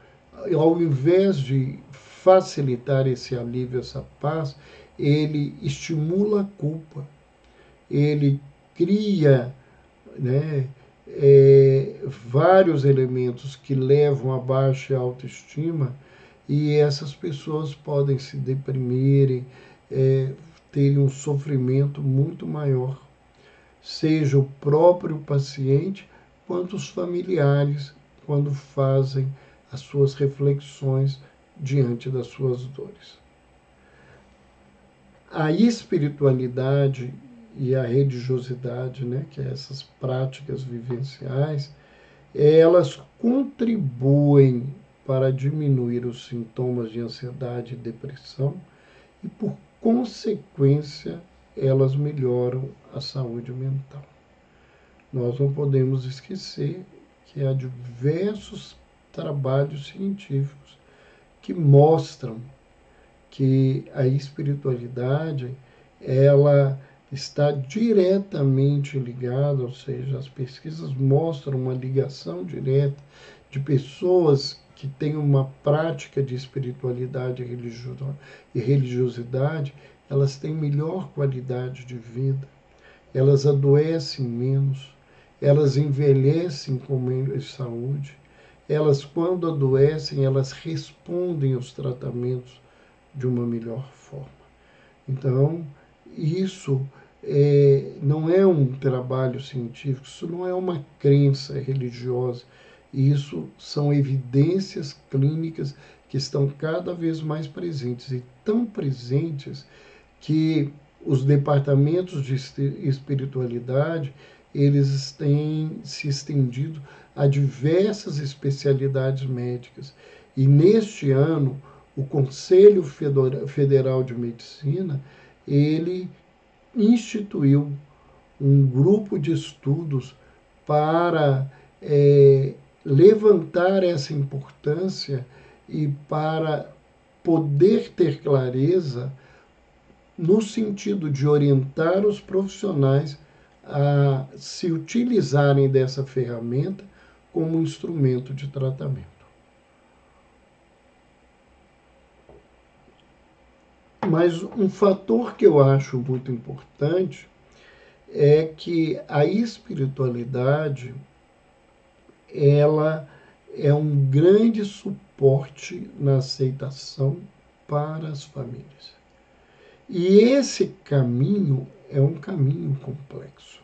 ao invés de facilitar esse alívio, essa paz, ele estimula a culpa, ele cria, né, vários elementos que levam a baixa autoestima, e essas pessoas podem se deprimirem, terem um sofrimento muito maior, seja o próprio paciente quanto os familiares, quando fazem as suas reflexões diante das suas dores. A espiritualidade e a religiosidade, né, que é essas práticas vivenciais, elas contribuem para diminuir os sintomas de ansiedade e depressão e, por consequência, elas melhoram a saúde mental. Nós não podemos esquecer que há diversos trabalhos científicos que mostram que a espiritualidade ela está diretamente ligada, ou seja, as pesquisas mostram uma ligação direta de pessoas que têm uma prática de espiritualidade e religiosidade, elas têm melhor qualidade de vida, elas adoecem menos, elas envelhecem com menos saúde, elas, quando adoecem, elas respondem aos tratamentos de uma melhor forma. Então, isso não é um trabalho científico, isso não é uma crença religiosa, isso são evidências clínicas que estão cada vez mais presentes, e tão presentes que os departamentos de espiritualidade, eles têm se estendido a diversas especialidades médicas. E neste ano, o Conselho Federal de Medicina, ele instituiu um grupo de estudos para levantar essa importância e para poder ter clareza no sentido de orientar os profissionais a se utilizarem dessa ferramenta como instrumento de tratamento. Mas um fator que eu acho muito importante é que a espiritualidade, ela é um grande suporte na aceitação para as famílias. E esse caminho é um caminho complexo.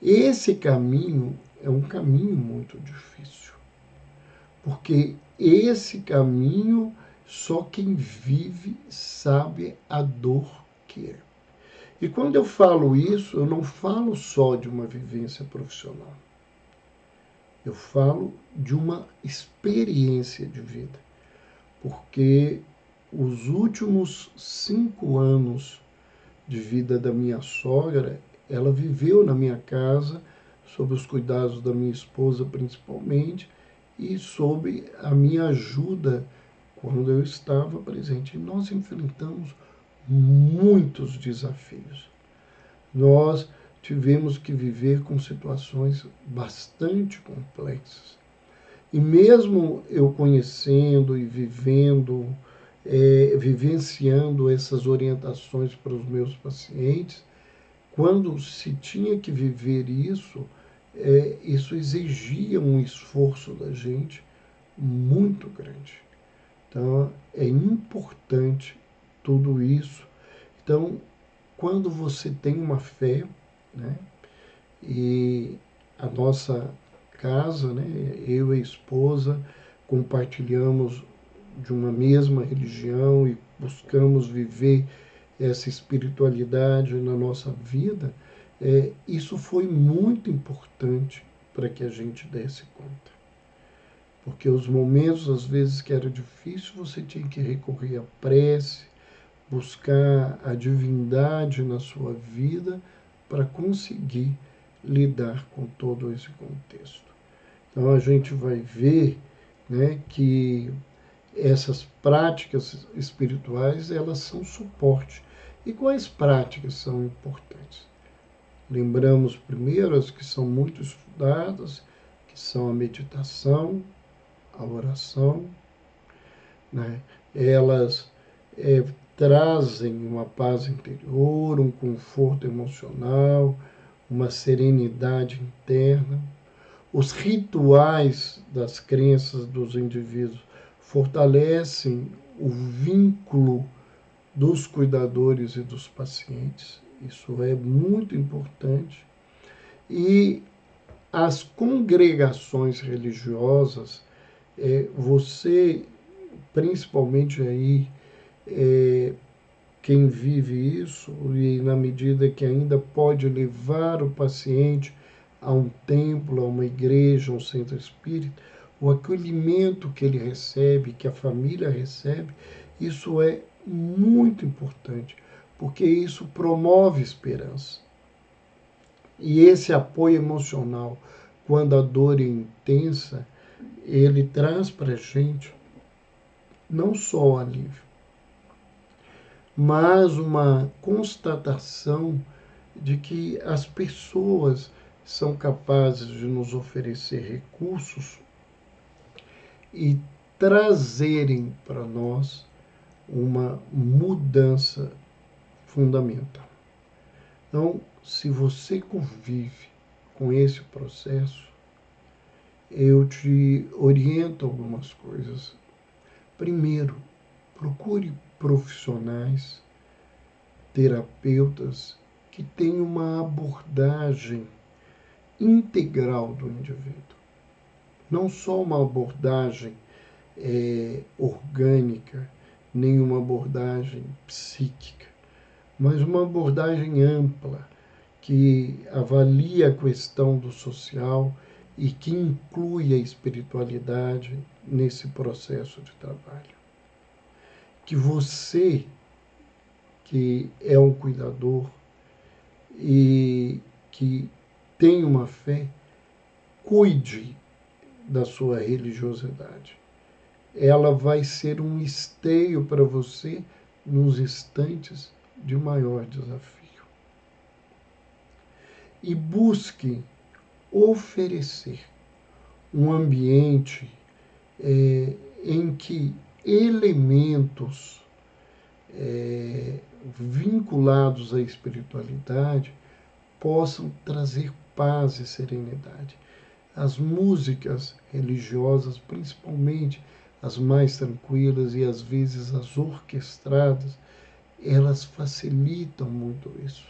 Esse caminho é um caminho muito difícil, porque esse caminho só quem vive sabe a dor que é. E quando eu falo isso, eu não falo só de uma vivência profissional. Eu falo de uma experiência de vida, porque os últimos 5 anos de vida da minha sogra, ela viveu na minha casa, sob os cuidados da minha esposa principalmente, e sob a minha ajuda quando eu estava presente. E nós enfrentamos muitos desafios. Nós tivemos que viver com situações bastante complexas. E mesmo eu conhecendo e vivenciando essas orientações para os meus pacientes, quando se tinha que viver isso, isso exigia um esforço da gente muito grande. Então, é importante tudo isso. Então, quando você tem uma fé, né, e a nossa casa, né, eu e a esposa compartilhamos de uma mesma religião e buscamos viver essa espiritualidade na nossa vida, isso foi muito importante para que a gente desse conta. Porque os momentos, às vezes, que era difícil, você tinha que recorrer à prece, buscar a divindade na sua vida para conseguir lidar com todo esse contexto. Então a gente vai ver, né, que essas práticas espirituais, elas são suporte. E quais práticas são importantes? Lembramos primeiro as que são muito estudadas, que são a meditação, a oração, né? Elas trazem uma paz interior, um conforto emocional, uma serenidade interna. Os rituais das crenças dos indivíduos fortalecem o vínculo dos cuidadores e dos pacientes. Isso é muito importante. E as congregações religiosas, você, principalmente aí, quem vive isso, e na medida que ainda pode levar o paciente a um templo, a uma igreja, a um centro espírita, o acolhimento que ele recebe, que a família recebe, isso é muito importante, porque isso promove esperança. E esse apoio emocional, quando a dor é intensa, ele traz para a gente não só o alívio, mas uma constatação de que as pessoas são capazes de nos oferecer recursos e trazerem para nós uma mudança fundamental. Então, se você convive com esse processo, eu te oriento algumas coisas. Primeiro, procure profissionais, terapeutas que tenham uma abordagem integral do indivíduo. Não só uma abordagem orgânica, nem uma abordagem psíquica, mas uma abordagem ampla, que avalie a questão do social e que inclui a espiritualidade nesse processo de trabalho. Que você, que é um cuidador e que tem uma fé, cuide da sua religiosidade. Ela vai ser um esteio para você nos instantes de maior desafio. E busque oferecer um ambiente em que elementos vinculados à espiritualidade possam trazer paz e serenidade. As músicas religiosas, principalmente as mais tranquilas e às vezes as orquestradas, elas facilitam muito isso.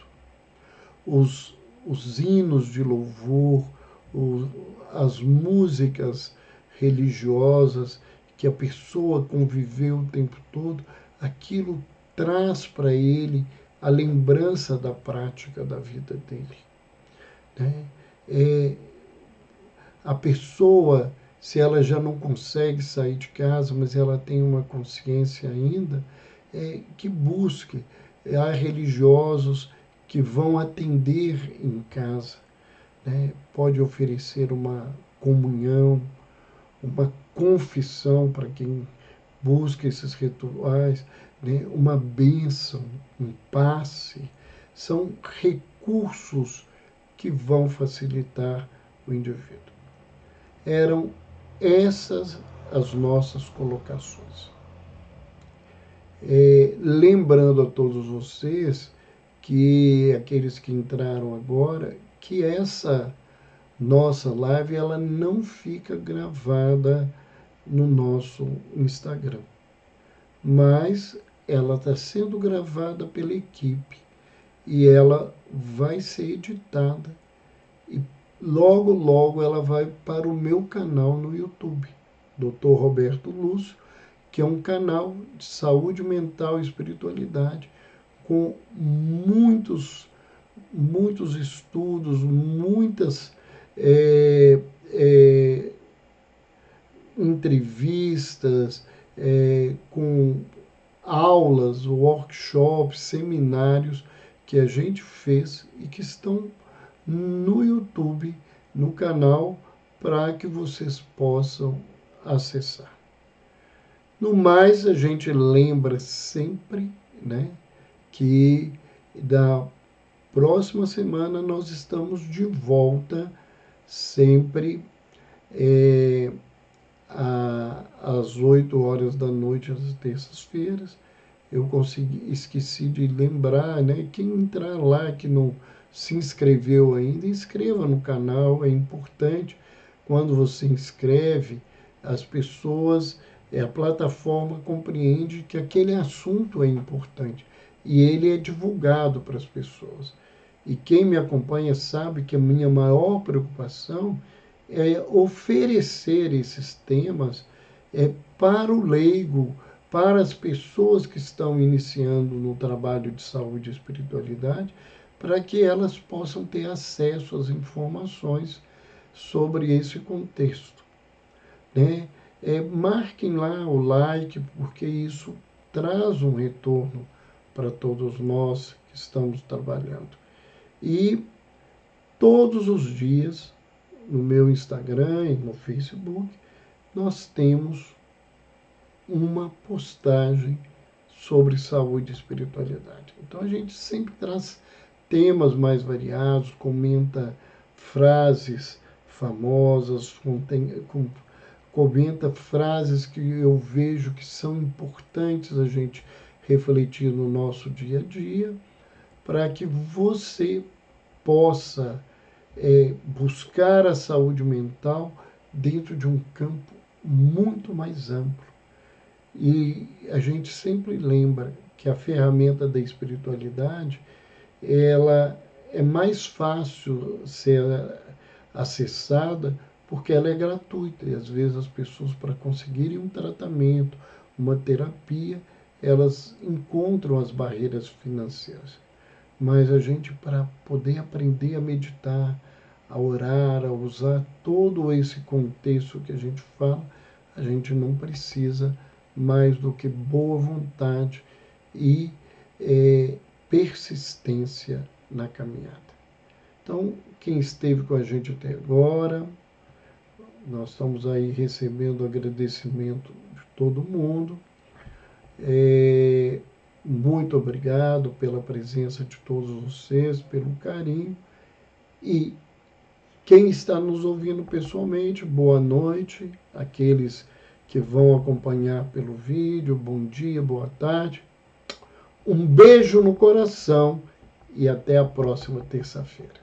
Os hinos de louvor, as músicas religiosas que a pessoa conviveu o tempo todo, aquilo traz para ele a lembrança da prática da vida dele. Né? A pessoa, se ela já não consegue sair de casa, mas ela tem uma consciência ainda, que busque. Há religiosos que vão atender em casa, né? Pode oferecer uma comunhão, uma confissão para quem busca esses rituais, né? Uma bênção, um passe. São recursos que vão facilitar o indivíduo. Eram essas as nossas colocações. Lembrando a todos vocês, que aqueles que entraram agora, que essa nossa live ela não fica gravada no nosso Instagram, mas ela está sendo gravada pela equipe e ela vai ser editada e logo, logo ela vai para o meu canal no YouTube, Dr. Roberto Lúcio, que é um canal de saúde mental e espiritualidade, com muitos estudos, muitas entrevistas, com aulas, workshops, seminários que a gente fez e que estão no YouTube, no canal, para que vocês possam acessar. No mais, a gente lembra sempre, né, que da próxima semana nós estamos de volta, sempre às 8 horas da noite, às terças-feiras. Eu esqueci de lembrar, né? Quem entrar lá, que não se inscreveu ainda, inscreva no canal, é importante. Quando você inscreve, as pessoas, a plataforma compreende que aquele assunto é importante e ele é divulgado para as pessoas. E quem me acompanha sabe que a minha maior preocupação é oferecer esses temas para o leigo, para as pessoas que estão iniciando no trabalho de saúde e espiritualidade, para que elas possam ter acesso às informações sobre esse contexto. Né? Marquem lá o like, porque isso traz um retorno para todos nós que estamos trabalhando. E todos os dias, no meu Instagram e no Facebook, nós temos uma postagem sobre saúde e espiritualidade. Então a gente sempre traz temas mais variados, comenta frases famosas, comenta frases que eu vejo que são importantes a gente refletir no nosso dia a dia, para que você possa buscar a saúde mental dentro de um campo muito mais amplo. E a gente sempre lembra que a ferramenta da espiritualidade, ela é mais fácil ser acessada porque ela é gratuita. E às vezes as pessoas, para conseguirem um tratamento, uma terapia, elas encontram as barreiras financeiras. Mas a gente, para poder aprender a meditar, a orar, a usar todo esse contexto que a gente fala, a gente não precisa mais do que boa vontade e persistência na caminhada. Então, quem esteve com a gente até agora, nós estamos aí recebendo agradecimento de todo mundo. Muito obrigado pela presença de todos vocês, pelo carinho. E quem está nos ouvindo pessoalmente, boa noite. Aqueles que vão acompanhar pelo vídeo, bom dia, boa tarde. Um beijo no coração e até a próxima terça-feira.